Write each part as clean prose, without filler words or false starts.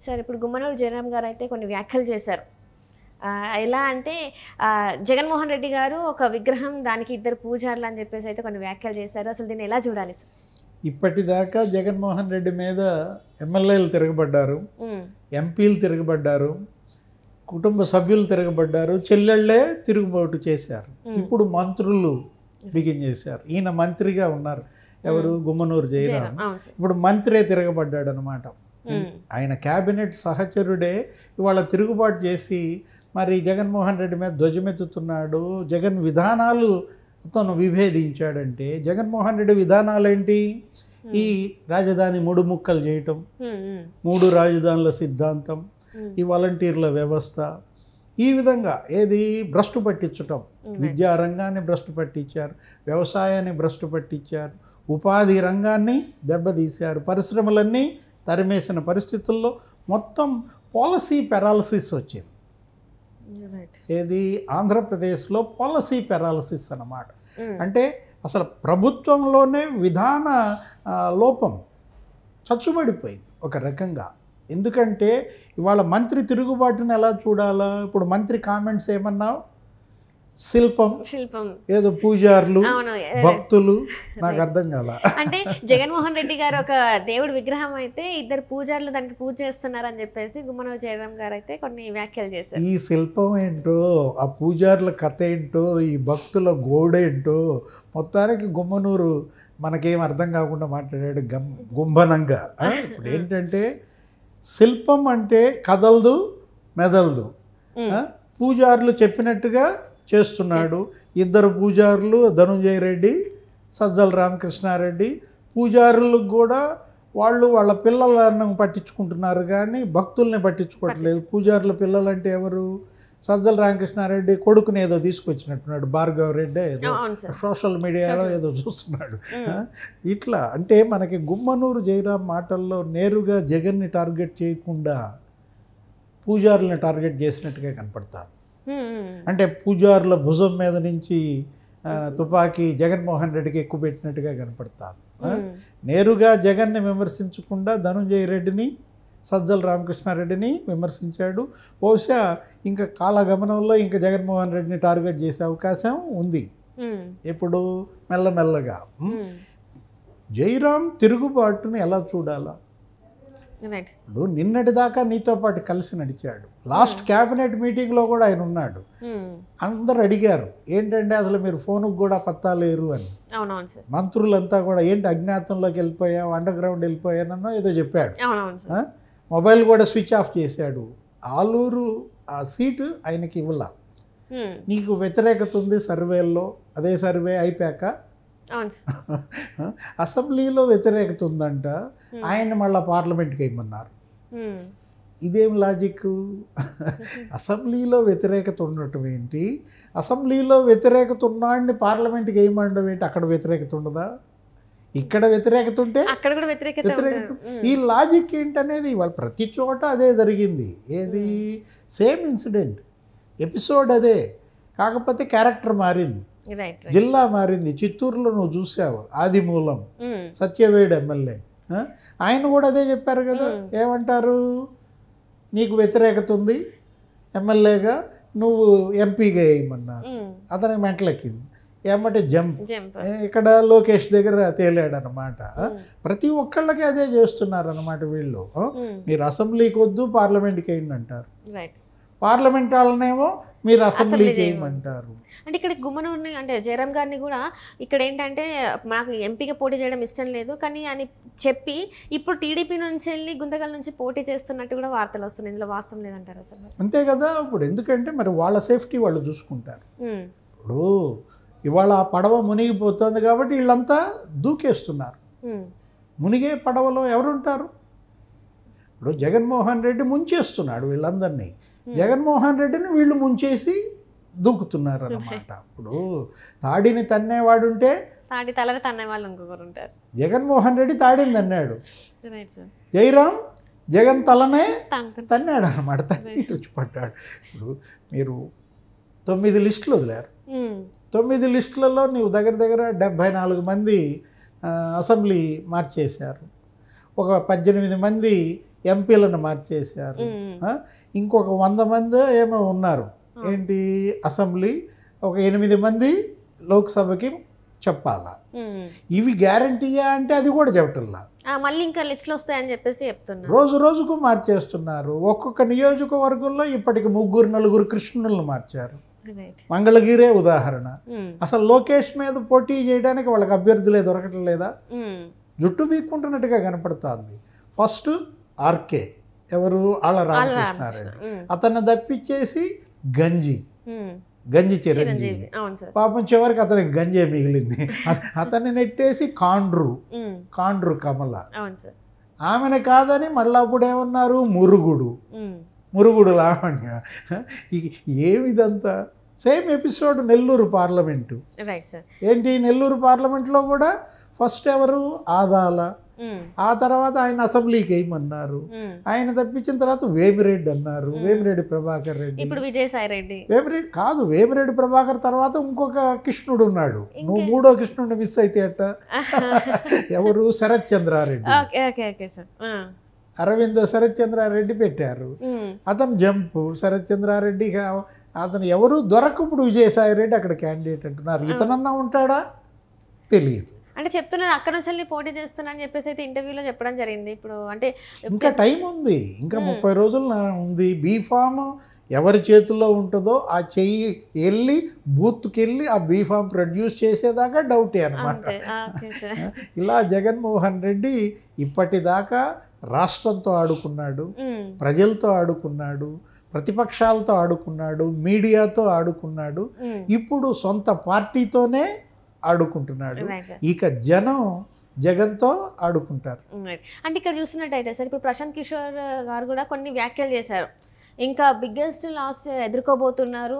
Sir ఇప్పుడు గుమ్మనూరు జయరాం గారు అయితే కొన్ని వ్యాఖ్యలు చేశారు. ఎలా అంటే జగన్మోహన్ రెడ్డి గారు ఒక విగ్రహం, దానికి 2 పూజారులు అని చెప్పేసి అయితే కొన్ని వ్యాఖ్యలు చేశారు. అసలు దీన్ని ఎలా చూడాలి సార్? ఇప్పటిదాకా జగన్మోహన్ రెడ్డి మీద ఎమ్మెల్యేలు తిరగబడ్డారు, ఎంపీలు తిరగబడ్డారు, కుటుంబ సభ్యులు తిరగబడ్డారు, చెల్లెళ్ళే తిరుగుబాటు చేశారు. ఇప్పుడు మంత్రులు బిగిన్ చేశారు. ఈయన మంత్రిగా ఉన్నారు, ఎవరు? గుమ్మనూరు జయరాం. ఇప్పుడు మంత్రే తిరగబడ్డాడు అనమాట. ఆయన క్యాబినెట్ సహచరుడే ఇవాళ తిరుగుబాటు చేసి మరి జగన్మోహన్ రెడ్డి మీద ధ్వజమెత్తుతున్నాడు. జగన్ విధానాలు తను విభేదించాడంటే జగన్మోహన్ రెడ్డి విధానాలు ఏంటి? ఈ రాజధాని 3 ముక్కలు చేయటం, 3 రాజధానుల సిద్ధాంతం, ఈ వాలంటీర్ల వ్యవస్థ, ఈ విధంగా ఏది భ్రష్టు పట్టించటం. విద్యా రంగాన్ని భ్రష్టు పట్టించారు, వ్యవసాయాన్ని భ్రష్టు పట్టించారు, ఉపాధి రంగాన్ని దెబ్బతీశారు, పరిశ్రమలన్నీ తరిమేసిన పరిస్థితుల్లో మొత్తం పాలసీ పెరాలసిస్ వచ్చింది. ఏది? ఆంధ్రప్రదేశ్లో పాలసీ పెరాలసిస్ అన్నమాట. అంటే అసలు ప్రభుత్వంలోనే విధాన లోపం చచ్చుబడిపోయింది ఒక రకంగా. ఎందుకంటే ఇవాళ మంత్రి తిరుగుబాటుని ఎలా చూడాలా? ఇప్పుడు మంత్రి కామెంట్స్ ఏమన్నావు? శిల్పం, ఏదో పూజారులు, భక్తులు, నాకు అర్థం కాల. అంటే జగన్మోహన్ రెడ్డి గారు ఒక దేవుడి విగ్రహం అయితే 2 పూజారులు దానికి పూజ చేస్తున్నారని చెప్పేసి గుమ్మనూరు జయరాం గారు అయితే కొన్ని వ్యాఖ్యలు చేశారు. ఈ శిల్పం ఏంటో, ఆ పూజారుల కథ ఏంటో, ఈ భక్తుల గోడేంటో, మొత్తానికి గుమ్మనూరు మనకేం అర్థం కాకుండా మాట్లాడాడు గుంభనంగా. ఇప్పుడు ఏంటంటే శిల్పం అంటే కదలదు మెదలదు, పూజారులు చెప్పినట్టుగా చేస్తున్నాడు. 2 పూజారులు, ధనుంజయ రెడ్డి, సజ్జల రామకృష్ణారెడ్డి. పూజారులకు కూడా వాళ్ళ పిల్లలను పట్టించుకుంటున్నారు కానీ భక్తుల్ని పట్టించుకోవట్లేదు. పూజారుల పిల్లలు అంటే ఎవరు? సజ్జల రామకృష్ణారెడ్డి కొడుకుని ఏదో తీసుకొచ్చినట్టున్నాడు, భార్గవ రెడ్డి ఏదో సోషల్ మీడియాలో ఏదో చూస్తున్నాడు. ఇట్లా అంటే మనకి గుమ్మనూరు జయరాం మాటల్లో నేరుగా జగన్ని టార్గెట్ చేయకుండా పూజారులను టార్గెట్ చేసినట్టుగా కనపడతారు. అంటే పూజారుల భుజం మీద నుంచి తుపాకీ జగన్మోహన్ రెడ్డికి ఎక్కువ పెట్టినట్టుగా కనపడతారు. నేరుగా జగన్ని విమర్శించకుండా ధనుంజయ రెడ్డిని, సజ్జల రామకృష్ణారెడ్డిని విమర్శించాడు. బహుశా ఇంకా కాలగమనంలో ఇంకా జగన్మోహన్ రెడ్డిని టార్గెట్ చేసే అవకాశం ఉంది. ఇప్పుడు మెల్లమెల్లగా జయరాం తిరుగుబాటుని ఎలా చూడాలా? ఇప్పుడు నిన్నటి దాకా నీతో పాటు కలిసి నడిచాడు. లాస్ట్ క్యాబినెట్ మీటింగ్లో కూడా ఆయన ఉన్నాడు. అందరు అడిగారు ఏంటంటే అసలు మీరు ఫోన్కి కూడా పత్తా లేరు అని. మంత్రులంతా కూడా ఏంటి అజ్ఞాతంలోకి వెళ్ళిపోయావు, అండర్ గ్రౌండ్ వెళ్ళిపోయానో ఏదో చెప్పాడు. మొబైల్ కూడా స్విచ్ ఆఫ్ చేశాడు. ఆలూరు ఆ సీటు ఆయనకి ఇవ్వాల. నీకు వ్యతిరేకత ఉంది సర్వేల్లో, అదే సర్వే అయిపోయాక అసెంబ్లీలో వ్యతిరేకత ఉందంట, ఆయన మళ్ళీ పార్లమెంట్కి వేయమన్నారు. ఇదేం లాజిక్? అసెంబ్లీలో వ్యతిరేకత ఉండటం ఏంటి, అసెంబ్లీలో వ్యతిరేకత ఉన్నాడిని పార్లమెంట్కి వేయమండడం ఏంటి? అక్కడ వ్యతిరేకత ఉండదా? ఇక్కడ వ్యతిరేకత ఉంటే అక్కడ కూడా వ్యతిరేకత. ఈ లాజిక్ ఏంటనేది ఇవాళ ప్రతి చోట అదే జరిగింది. ఏది? సేమ్ ఇన్సిడెంట్, ఎపిసోడ్ అదే, కాకపోతే క్యారెక్టర్ మారింది, జిల్లా మారింది. చిత్తూరులో నువ్వు చూసావు, ఆదిమూలం సత్యవేడు ఎమ్మెల్యే, ఆయన కూడా అదే చెప్పారు కదా. ఏమంటారు? నీకు వ్యతిరేకత ఉంది ఎమ్మెల్యేగా, నువ్వు ఎంపీగా వేయమన్నారు. అతనికి మెంటలెక్కింది, ఏమంటే జంప్. ఇక్కడ లోకేష్ దగ్గర తేలాడు అనమాట. ప్రతి ఒక్కళ్ళకి అదే చేస్తున్నారు అనమాట వీళ్ళు. మీరు అసెంబ్లీకి వద్దు పార్లమెంట్కి వేయండి అంటారు, పార్లమెంట్ వాళ్ళనేమో మీరు అసెంబ్లీ చేయమంటారు. అంటే ఇక్కడ గుమ్మనూరుని అంటే జయరాం గారిని కూడా ఇక్కడ ఏంటంటే నాకు ఎంపీగా పోటీ చేయడం ఇష్టం లేదు కానీ అని చెప్పి ఇప్పుడు టీడీపీ నుంచి వెళ్ళి గుంతకల్ నుంచి పోటీ చేస్తున్నట్టు కూడా వార్తలు వస్తున్నాయి. ఇందులో వాస్తవం లేదంటారు అసలు? అంతే కదా. ఇప్పుడు ఎందుకంటే మరి వాళ్ళ సేఫ్టీ వాళ్ళు చూసుకుంటారు. ఇప్పుడు ఇవాళ ఆ పడవ మునిగిపోతుంది కాబట్టి వీళ్ళంతా దూకేస్తున్నారు. మునిగే పడవలో ఎవరుంటారు? ఇప్పుడు జగన్మోహన్ రెడ్డి ముంచేస్తున్నాడు వీళ్ళందరినీ, జగన్మోహన్ రెడ్డిని వీళ్ళు ముంచేసి దూకుతున్నారు అన్నమాట. ఇప్పుడు తాడిని తన్నేవాడుంటే తాడి తలని తన్నే వాళ్ళు ఇంకొకరు ఉంటారు. జగన్మోహన్ రెడ్డి తాడిని తన్నాడు, జయరాం జగన్ తలనే తన్నాడు అనమాట, తన్నిటి వచ్చి పడ్డాడు. ఇప్పుడు మీరు 9 లిస్టులు వదిలారు, 9 లిస్టులలో నీవు దగ్గర దగ్గర 74 మంది అసెంబ్లీ మార్చేశారు, ఒక 18 మంది ఎంపీలను మార్చేశారు. ఇంకొక 100 మంది ఏమో ఉన్నారు ఏంటి అసెంబ్లీ, ఒక 8 మంది లోక్సభకి చెప్పాలా. ఇవి గ్యారంటీయా అంటే అది కూడా చెప్పటల్లా. మళ్ళీ ఇంకా లిస్టులు వస్తాయని చెప్పేసి చెప్తున్నారు. రోజు రోజుకు మార్చేస్తున్నారు. ఒక్కొక్క నియోజకవర్గంలో ఇప్పటికి 3-4 కృష్ణులను మార్చారు. మంగళగిరే ఉదాహరణ. అసలు లోకేష్ మీద పోటీ చేయడానికి వాళ్ళకి అభ్యర్థులే దొరకటం లేదా? జుట్టు బీక్కుంటున్నట్టుగా కనపడుతోంది. ఫస్ట్ ఆర్కే ఎవరు ఆళ్ళ రామకృష్ణారెడ్డి, అతన్ని తప్పించేసి గంజి చిరంజీవి. పాపం చివరికి అతనికి గంజే మిగిలింది. అతన్ని నెట్టేసి కాండ్రు కమల, ఆమెను కాదని మళ్ళీ అప్పుడు ఏమన్నారు మురుగుడు లావణ్య. ఏమిదంతా సేమ్ ఎపిసోడ్ నెల్లూరు పార్లమెంటు. ఏంటి నెల్లూరు పార్లమెంట్లో కూడా ఫస్ట్ ఎవరు ఆదాల, ఆ తర్వాత ఆయన అసెంబ్లీకి వేయమన్నారు. ఆయన తప్పించిన తర్వాత వేమిరెడ్డి అన్నారు, వేమిరెడ్డి ప్రభాకర్ రెడ్డి. ఇప్పుడు విజయసాయి రెడ్డి. వేమిరెడ్డి కాదు, వేమిరెడ్డి ప్రభాకర్ తర్వాత ఇంకొక కృష్ణుడు ఉన్నాడు. నువ్వు 3వ కృష్ణుడిని మిస్ అయితే అట్ట. ఎవరు? శరత్ చంద్రారెడ్డి. అరవిందో శరత్ చంద్రారెడ్డి పెట్టారు. అతను జంపు. శరత్ చంద్రారెడ్డి అతను ఎవరు దొరకప్పుడు విజయసాయి రెడ్డి అక్కడ క్యాండిడేట్ అంటున్నారు. ఇతనన్నా ఉంటాడా తెలియదు. అంటే చెప్తున్నాను అక్కడ నుంచి వెళ్ళి పోటీ చేస్తున్నా అని చెప్పేసి అయితే ఇంటర్వ్యూలో చెప్పడం జరిగింది. ఇప్పుడు అంటే ఇంకా టైం ఉంది, ఇంకా 30 రోజులు ఉంది. బీఫామ్ ఎవరి చేతుల్లో ఉంటుందో ఆ చెయ్యి వెళ్ళి బూత్కి వెళ్ళి ఆ బీఫామ్ ప్రొడ్యూస్ చేసేదాకా డౌటే అనమాట. ఇలా జగన్మోహన్ రెడ్డి ఇప్పటిదాకా రాష్ట్రంతో ఆడుకున్నాడు, ప్రజలతో ఆడుకున్నాడు, ప్రతిపక్షాలతో ఆడుకున్నాడు, మీడియాతో ఆడుకున్నాడు, ఇప్పుడు సొంత పార్టీతోనే ఆడుకుంటున్నాడు. ఇక జగన్తో ఆడుకుంటారు. అంటే ఇక్కడ చూస్తున్నట్టయితే సార్ ఇప్పుడు ప్రశాంత్ కిషోర్ గారు కూడా కొన్ని వ్యాఖ్యలు చేశారు. ఇంకా బిగ్గెస్ట్ లాస్ ఎదుర్కోబోతున్నారు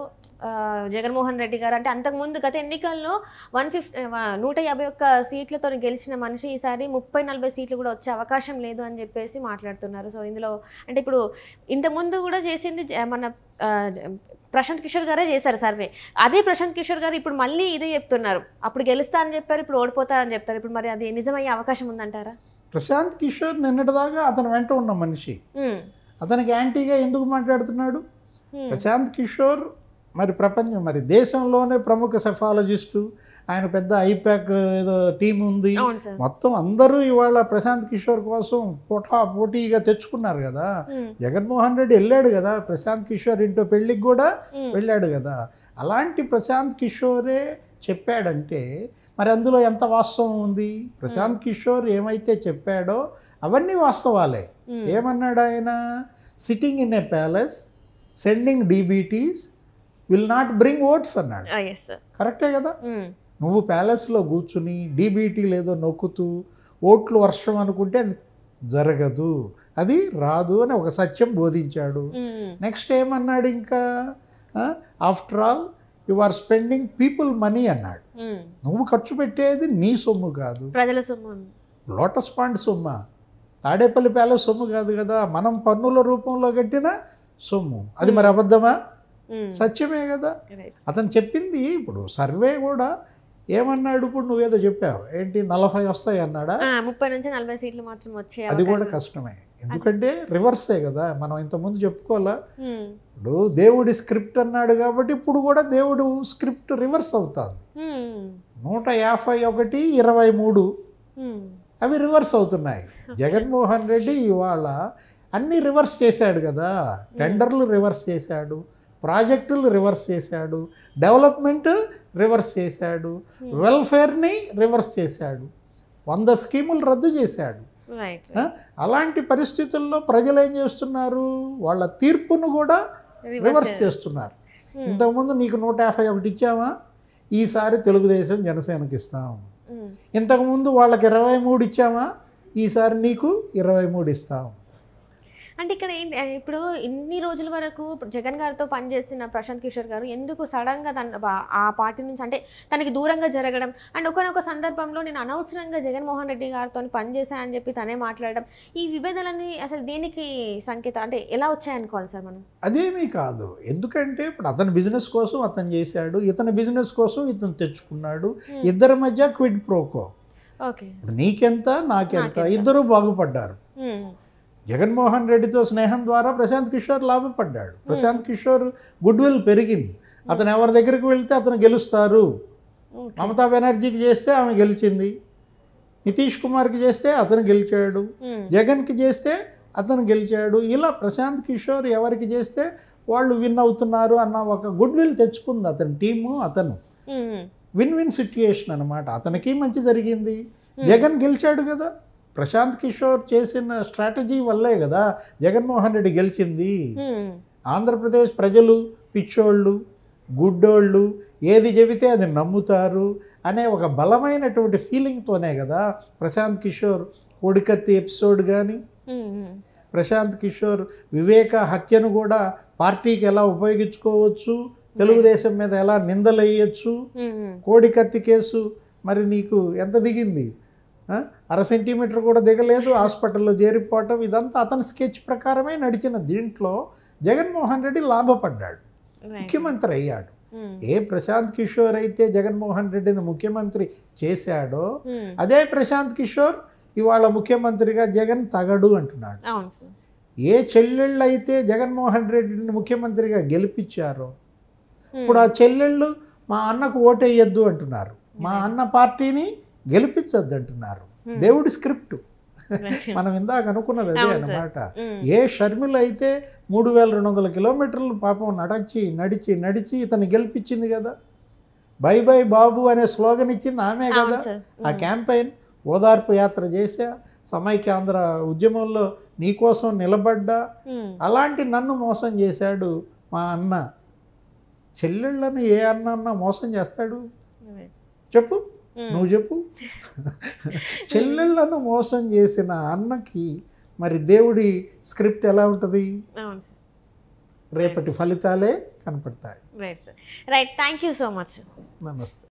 జగన్మోహన్ రెడ్డి గారు. అంటే అంతకుముందు గత ఎన్నికల్లో 151 సీట్లతో గెలిచిన మనిషి ఈసారి 30-40 సీట్లు కూడా వచ్చే అవకాశం లేదు అని చెప్పేసి మాట్లాడుతున్నారు. సో ఇందులో అంటే ఇప్పుడు ఇంతకుముందు కూడా చేసింది మన ప్రశాంత్ కిషోర్ గారే చేశారు సర్వే. అదే ప్రశాంత్ కిషోర్ గారు ఇప్పుడు మళ్ళీ ఇదే చెప్తున్నారు. అప్పుడు గెలుస్తా అని చెప్పారు, ఇప్పుడు ఓడిపోతారని చెప్తారు. ఇప్పుడు మరి అది నిజమయ్యే అవకాశం ఉందంటారా? ప్రశాంత్ కిషోర్ నిన్నటిదాకా అతను వెంట ఉన్న మనిషి, అతనికి యాంటీగా ఎందుకు మాట్లాడుతున్నాడు? ప్రశాంత్ కిషోర్ మరి దేశంలోనే ప్రముఖ సెఫాలజిస్టు, ఆయన పెద్ద ఐపాక్ ఏదో టీం ఉంది, మొత్తం అందరూ ఇవాళ ప్రశాంత్ కిషోర్ కోసం పోటీగా తెచ్చుకున్నారు కదా. జగన్మోహన్ రెడ్డి వెళ్ళాడు కదా ప్రశాంత్ కిషోర్ ఇంటో పెళ్ళికి కూడా వెళ్ళాడు కదా. అలాంటి ప్రశాంత్ కిషోరే చెప్పాడంటే మరి అందులో ఎంత వాస్తవం ఉంది? ప్రశాంత్ కిషోర్ ఏమైతే చెప్పాడో అవన్నీ వాస్తవాలే. ఏమన్నాడు ఆయన? Sitting in a palace sending DBTs will not bring votes అన్నాడు. కరెక్టే కదా. నువ్వు ప్యాలెస్లో కూర్చుని డీబీటీ లేదో నొక్కుతూ ఓట్లు వర్షం అనుకుంటే అది జరగదు, అది రాదు అని ఒక సత్యం బోధించాడు. నెక్స్ట్ ఏమన్నాడు ఇంకా? After all you are spending people money అన్నాడు. నువ్వు ఖర్చు పెట్టేది నీ సొమ్ము కాదు, ప్రజల సొమ్ము, లోటస్ పాండ్ సొమ్ము, తాడేపల్లి ప్యాలెస్ సొమ్ము కాదు కదా, మనం పన్నుల రూపంలో కట్టిన సొమ్ము. అది మరి అబద్ధమా? సత్యమే కదా. అతను చెప్పింది. ఇప్పుడు సర్వే కూడా ఏమన్నాడు? ఇప్పుడు నువ్వేదో చెప్పావు ఏంటి 40 వస్తాయి అన్నాడా? 30-40 సీట్లు మాత్రం వచ్చాయి. అది కూడా కష్టమే, ఎందుకంటే రివర్సే కదా. మనం ఇంతకుముందు చెప్పుకోవాలా. ఇప్పుడు దేవుడి స్క్రిప్ట్ అన్నాడు కాబట్టి ఇప్పుడు కూడా దేవుడు స్క్రిప్ట్ రివర్స్ అవుతుంది. 151, 23 అవి రివర్స్ అవుతున్నాయి. జగన్మోహన్ రెడ్డి ఇవాళ అన్నీ రివర్స్ చేశాడు కదా. టెండర్లు రివర్స్ చేశాడు, ప్రాజెక్టులు రివర్స్ చేశాడు, డెవలప్మెంట్ రివర్స్ చేశాడు, వెల్ఫేర్ని రివర్స్ చేశాడు, 100 స్కీములు రద్దు చేశాడు. అలాంటి పరిస్థితుల్లో ప్రజలు ఏం చేస్తున్నారు? వాళ్ళ తీర్పును కూడా రివర్స్ చేస్తున్నారు. ఇంతకుముందు నీకు 151 ఇచ్చామా, ఈసారి తెలుగుదేశం జనసేనకి ఇస్తాం. ఇంతకుముందు వాళ్ళకి 23 ఇచ్చామా, ఈసారి నీకు 23 ఇస్తాం. అంటే ఇక్కడ ఏంటి? ఇప్పుడు ఇన్ని రోజుల వరకు జగన్ గారితో పనిచేసిన ప్రశాంత్ కిషోర్ గారు ఎందుకు సడన్గా ఆ పార్టీ నుంచి అంటే తనకి దూరంగా జరగడం, అండ్ ఒకనొక సందర్భంలో నేను అనవసరంగా జగన్మోహన్ రెడ్డి గారితో పనిచేశానని చెప్పి తనే మాట్లాడడం, ఈ విభేదాలన్నీ అసలు దేనికి సంకేతం? అంటే ఎలా వచ్చాయనుకోవాలి సార్ మనం? అదేమీ కాదు. ఎందుకంటే ఇప్పుడు అతని బిజినెస్ కోసం అతను చేశాడు, ఇతని బిజినెస్ కోసం ఇతను తెచ్చుకున్నాడు. ఇద్దరి మధ్య క్విడ్ ప్రోకో. ఓకే, నీకెంత నాకెంత, ఇద్దరు బాగుపడ్డారు. జగన్మోహన్ రెడ్డితో స్నేహం ద్వారా ప్రశాంత్ కిషోర్ లాభపడ్డాడు. ప్రశాంత్ కిషోర్ గుడ్ విల్ పెరిగింది. అతను ఎవరి దగ్గరికి వెళ్తే అతను గెలుస్తారు. మమతా బెనర్జీకి చేస్తే ఆమె గెలిచింది, నితీష్ కుమార్కి చేస్తే అతను గెలిచాడు, జగన్కి చేస్తే అతను గెలిచాడు. ఇలా ప్రశాంత్ కిషోర్ ఎవరికి చేస్తే వాళ్ళు విన్ అవుతున్నారు అన్న ఒక గుడ్ విల్ తెచ్చుకుంది అతని టీము. అతను విన్ విన్ సిట్యుయేషన్ అనమాట. అతనికి మంచి జరిగింది, జగన్ గెలిచాడు కదా. ప్రశాంత్ కిషోర్ చేసిన స్ట్రాటజీ వల్లే కదా జగన్మోహన్ రెడ్డి గెలిచింది. ఆంధ్రప్రదేశ్ ప్రజలు పిచ్చోళ్ళు, గుడ్డోళ్ళు, ఏది చెబితే అది నమ్ముతారు అనే ఒక బలమైనటువంటి ఫీలింగ్తోనే కదా ప్రశాంత్ కిషోర్ కోడికత్తి ఎపిసోడ్ కానీ, ప్రశాంత్ కిషోర్ వివేక హత్యను కూడా పార్టీకి ఎలా ఉపయోగించుకోవచ్చు, తెలుగుదేశం మీద ఎలా నిందలేయచ్చు, కోడికత్తి కేసు మరి నీకు ఎంత దిగింది, 1/2 సెంటీమీటర్ కూడా దిగలేదు, హాస్పిటల్లో చేరిపోవటం, ఇదంతా అతని స్కెచ్ ప్రకారమే నడిచిన దీంట్లో జగన్మోహన్ రెడ్డి లాభపడ్డాడు, ముఖ్యమంత్రి అయ్యాడు. ఏ ప్రశాంత్ కిషోర్ అయితే జగన్మోహన్ రెడ్డిని ముఖ్యమంత్రి చేశాడో అదే ప్రశాంత్ కిషోర్ ఇవాళ ముఖ్యమంత్రిగా జగన్ తగడు అంటున్నాడు. ఏ చెల్లెళ్ళు అయితే జగన్మోహన్ రెడ్డిని ముఖ్యమంత్రిగా గెలిపించారో ఇప్పుడు ఆ చెల్లెళ్ళు మా అన్నకు ఓటేయద్దు అంటున్నారు, మా అన్న పార్టీని గెలిపించద్దు అంటున్నారు. దేవుడి స్క్రిప్ట్. మనం ఇందాక అనుకున్నది అదే అన్నమాట. ఏ షర్మిల అయితే 3200 కిలోమీటర్లు పాపం నడిచి నడిచి ఇతన్ని గెలిపించింది కదా. బై బై బాబు అనే స్లోగన్ ఇచ్చింది ఆమె కదా. ఆ క్యాంపెయిన్ ఓదార్పు యాత్ర చేశా, సమైక్యాంధ్ర ఉద్యమంలో నీకోసం నిలబడ్డా, అలాంటి నన్ను మోసం చేశాడు మా అన్న. చెల్లెళ్ళని ఏ అన్న మోసం చేస్తాడు చెప్పు, నువ్వు చెప్పు. చెల్లెళ్ళను మోసం చేసిన అన్నకి మరి దేవుడి స్క్రిప్ట్ ఎలా ఉంటుంది? రేపటి ఫలితాలే కనపడతాయి. Right sir, right. Thank you so much. నమస్తే.